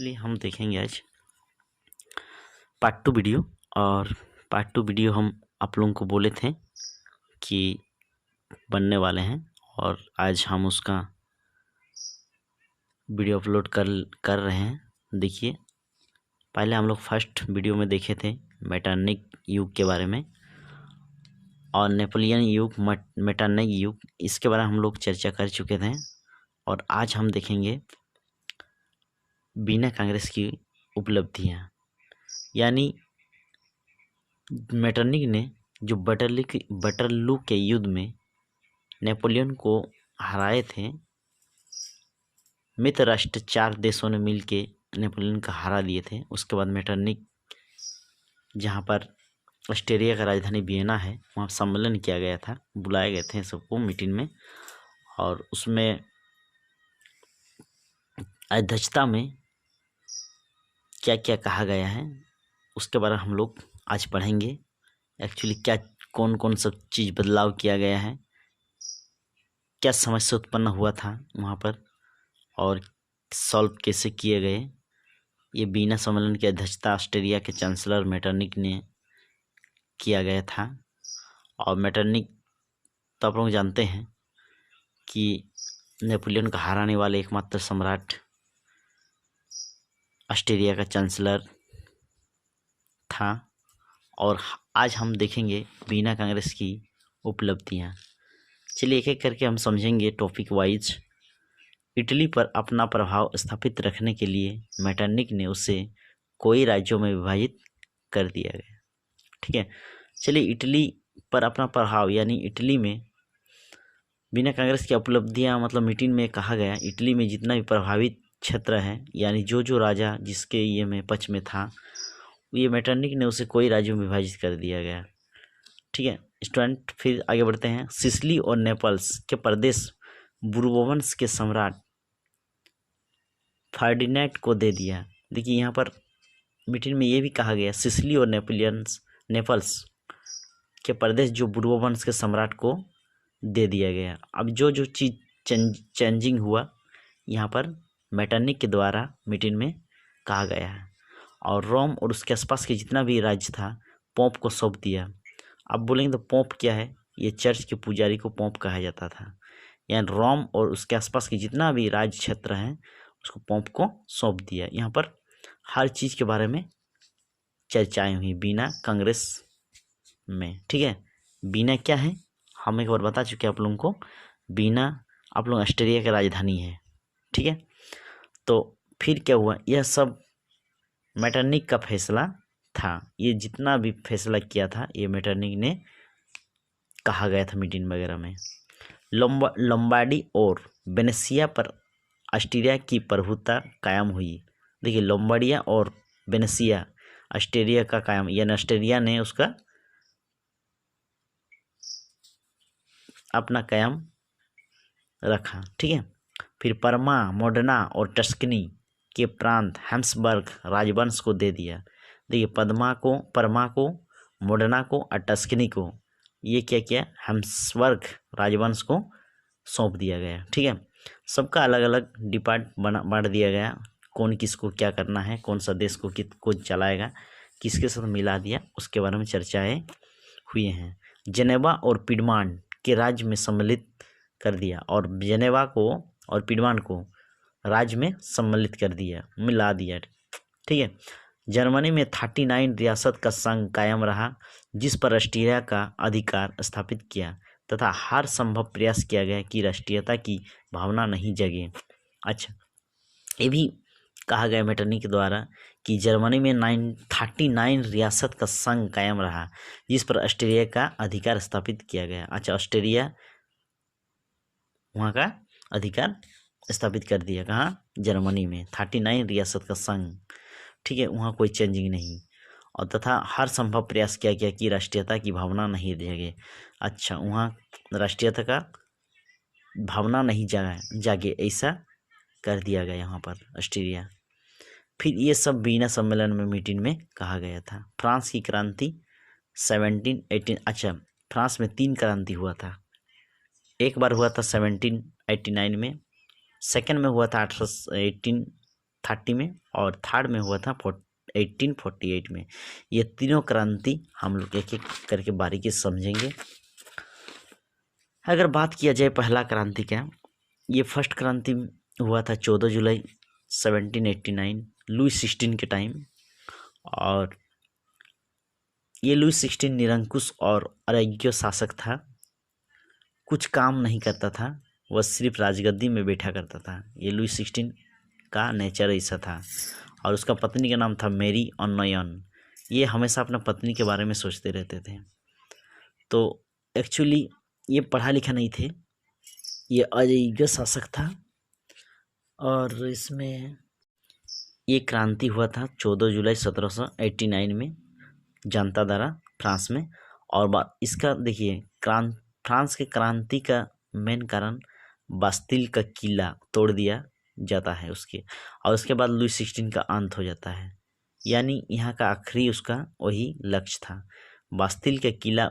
चलिए हम देखेंगे आज पार्ट 2 वीडियो। और पार्ट 2 वीडियो हम आप लोगों को बोले थे कि बनने वाले हैं और आज हम उसका वीडियो अपलोड कर रहे हैं। देखिए, पहले हम लोग फर्स्ट वीडियो में देखे थे मेटरनिक युग के बारे में और नेपोलियन युग, मेटरनिक युग, इसके बारे में हम लोग चर्चा कर चुके थे। और आज हम देखेंगे वीना कांग्रेस की उपलब्धियां, यानी मेटरनिक ने जो बटरलू के युद्ध में नेपोलियन को हराए थे। मित्र राष्ट्र 4 देशों ने मिलके नेपोलियन को हरा दिए थे। उसके बाद मेटरनिक, जहाँ पर ऑस्ट्रिया का राजधानी वियना है, वहाँ सम्मेलन किया गया था, बुलाए गए थे सबको मीटिंग में। और उसमें अध्यक्षता में क्या क्या कहा गया है उसके बारे में हम लोग आज पढ़ेंगे। एक्चुअली क्या कौन कौन सब चीज़ बदलाव किया गया है, क्या समस्या उत्पन्न हुआ था वहाँ पर और सॉल्व कैसे किए गए। ये वीना सम्मेलन की अध्यक्षता ऑस्ट्रिया के चांसलर मेटरनिक ने किया गया था। और मेटरनिक तो आप लोग जानते हैं कि नेपोलियन को हराने वाले एकमात्र सम्राट ऑस्ट्रिया का चांसलर था। और आज हम देखेंगे वीना कांग्रेस की उपलब्धियां। चलिए एक एक करके हम समझेंगे टॉपिक वाइज। इटली पर अपना प्रभाव स्थापित रखने के लिए मेटरनिक ने उसे कई राज्यों में विभाजित कर दिया गया। ठीक है, चलिए इटली पर अपना प्रभाव, यानी इटली में वीना कांग्रेस की उपलब्धियां, मतलब मीटिंग में कहा गया इटली में जितना भी प्रभावित क्षेत्र है, यानी जो राजा जिसके ये में पक्ष में था, ये मेटरनिक ने उसे कई राज्यों में विभाजित कर दिया गया। ठीक है स्टूडेंट, फिर आगे बढ़ते हैं। सिसिली और नेपल्स के प्रदेश बुर्बोवंश के सम्राट फर्डिनेंड को दे दिया। देखिए यहाँ पर मीटिंग में ये भी कहा गया सिसिली और नेपल्स के प्रदेश जो बुर्बोवंश के सम्राट को दे दिया गया। अब जो चीज़ चेंजिंग हुआ यहाँ पर मेटरनिक के द्वारा मीटिंग में कहा गया है। और रोम और उसके आसपास के जितना भी राज्य था पोप को सौंप दिया। अब बोलेंगे तो पोप क्या है? ये चर्च के पुजारी को पोप कहा जाता था। यानी रोम और उसके आसपास के जितना भी राज्य क्षेत्र हैं उसको पोप को सौंप दिया। यहाँ पर हर चीज़ के बारे में चर्चाएं हुई वीना कांग्रेस में। ठीक है, वीना क्या है हम एक बार बता चुके हैं आप लोगों को। वीना आप लोग ऑस्ट्रिया की राजधानी है। ठीक है, तो फिर क्या हुआ? यह सब मेटरनिक का फैसला था। ये जितना भी फैसला किया था ये मेटरनिक ने कहा गया था मीटिंग वगैरह में। लोम्बार्डी और वेनेसिया पर ऑस्ट्रिया की प्रभुता कायम हुई। देखिए लोम्बार्डिया और वेनेसिया ऑस्ट्रिया का कायम, यानी ऑस्ट्रिया ने उसका अपना कायम रखा। ठीक है, फिर परमा, मोडना और टस्कनी के प्रांत हैम्सबर्ग राजवंश को दे दिया। देखिए परमा को, मोडना को और टस्कनी को ये क्या किया? हैम्सबर्ग राजवंश को सौंप दिया गया। ठीक है, सबका अलग अलग बांट दिया गया, कौन किसको क्या करना है, कौन सा देश को चलाएगा, किसके साथ मिला दिया, उसके बारे में चर्चाएं हुई हैं। जेनेवा और पिडमॉन्ट के राज्य में सम्मिलित कर दिया, और जेनेवा को और पिडमॉन्ट को राज्य में सम्मिलित कर दिया, मिला दिया। ठीक है, जर्मनी में 39 रियासत का संघ कायम रहा जिस पर राष्ट्रीयता का अधिकार स्थापित किया तथा हर संभव प्रयास किया गया कि राष्ट्रीयता की भावना नहीं जगे। अच्छा, ये भी कहा गया मेटरनिक के द्वारा कि जर्मनी में 39 रियासत का संघ कायम रहा जिस पर ऑस्ट्रिया का अधिकार स्थापित किया गया। अच्छा, ऑस्ट्रिया वहाँ का अधिकार स्थापित कर दिया। कहाँ? जर्मनी में 39 रियासत का संघ। ठीक है, वहाँ कोई चेंजिंग नहीं, और तथा हर संभव प्रयास किया गया कि राष्ट्रीयता की भावना नहीं जगे। अच्छा, वहाँ राष्ट्रीयता का भावना नहीं जागे ऐसा कर दिया गया यहाँ पर ऑस्ट्रिया। फिर ये सब वीना सम्मेलन में मीटिंग में कहा गया था। फ्रांस की क्रांति 1718। अच्छा, फ्रांस में 3 क्रांति हुआ था। एक बार हुआ था 1789 में, सेकंड में हुआ था 18 1830 में, और थर्ड में हुआ था 1848 में। ये तीनों क्रांति हम लोग एक एक करके बारीकी से समझेंगे। अगर बात किया जाए पहला क्रांति का, ये फर्स्ट क्रांति हुआ था 14 जुलाई 1789 लुई 16 के टाइम। और ये लुई 16 निरंकुश और अयोग्य शासक था, कुछ काम नहीं करता था, वह सिर्फ राजगद्दी में बैठा करता था। ये लुई 16 का नेचर ऐसा था। और उसका पत्नी का नाम था मैरी ऑनोयन। ये हमेशा अपना पत्नी के बारे में सोचते रहते थे। तो एक्चुअली ये पढ़ा लिखा नहीं थे, ये अयोग्य शासक था। और इसमें ये क्रांति हुआ था 14 जुलाई 1789 में जनता द्वारा फ्रांस में। और इसका देखिए फ्रांस के क्रांति का मेन कारण बास्तिल का किला तोड़ दिया जाता है उसके, और उसके बाद लुई 16 का अंत हो जाता है। यानी यहाँ का आखिरी उसका वही लक्ष्य था, बास्तिल का किला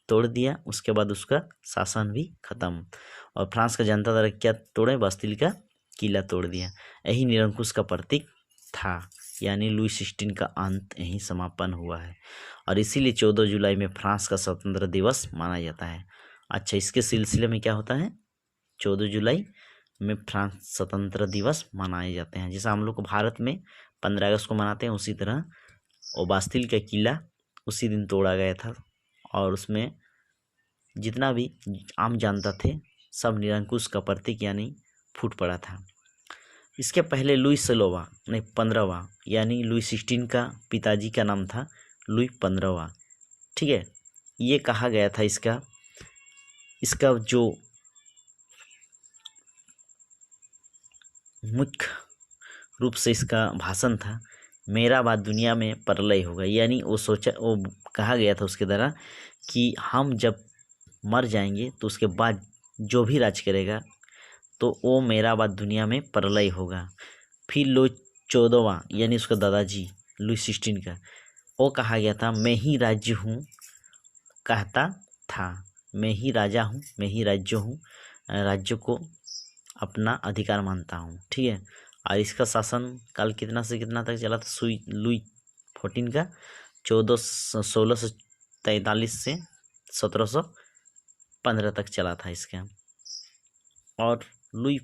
तोड़ दिया, उसके बाद उसका शासन भी खत्म। और फ्रांस का जनता द्वारा क्या तोड़े? बास्तिल का किला तोड़ दिया। यही निरंकुश का प्रतीक था, यानी लुई 16 का अंत यहीं समापन हुआ है। और इसीलिए 14 जुलाई में फ्रांस का स्वतंत्रता दिवस माना जाता है। अच्छा, इसके सिलसिले में क्या होता है? 14 जुलाई में फ्रांस स्वतंत्रता दिवस मनाए जाते हैं। जैसा हम लोग को भारत में 15 अगस्त को मनाते हैं, उसी तरह वो बास्तिल का किला उसी दिन तोड़ा गया था। और उसमें जितना भी आम जनता थे सब निरंकुश का प्रतीक यानी फूट पड़ा था। इसके पहले लुई 16वां नहीं 15वां, यानी लुई 16 का पिताजी का नाम था लुई 15वां। ठीक है, ये कहा गया था इसका जो मुख्य रूप से इसका भाषण था, मेरा बाद दुनिया में प्रलय होगा। यानी वो कहा गया था उसके द्वारा कि हम जब मर जाएंगे तो उसके बाद जो भी राज करेगा तो वो मेरा बाद दुनिया में प्रलय होगा। फिर लुई 14वां यानी उसका दादाजी लुई 16 का, वो कहा गया था मैं ही राज्य हूँ, कहता था मैं ही राजा हूँ, मैं ही राज्य हूँ, राज्य को अपना अधिकार मानता हूँ। ठीक है, और इसका शासन काल कितना से कितना तक चला था? लुई 14 का 1643 से 1715 तक चला था इसका। और लुई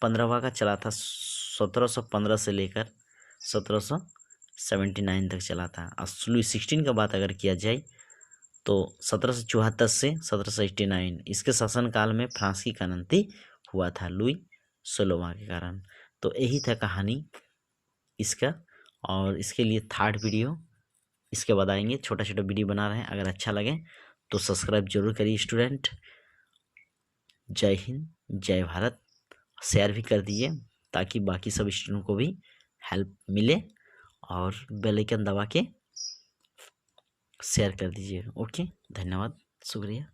15वां का चला था 1715 से लेकर 1779 तक चला था। और लुई 16 का बात अगर किया जाए तो 1774 से 1789 इसके शासनकाल में फ्रांस की क्रांति हुआ था लुई 16वां के कारण। तो यही था कहानी इसका। और इसके लिए थर्ड वीडियो इसके बाद आएंगे। छोटा छोटा वीडियो बना रहे हैं, अगर अच्छा लगे तो सब्सक्राइब जरूर करिए स्टूडेंट। जय हिंद, जय भारत। शेयर भी कर दीजिए ताकि बाकी सब स्टूडेंट को भी हेल्प मिले, और बेल आइकन दबा के शेयर कर दीजिए। ओके, धन्यवाद, शुक्रिया।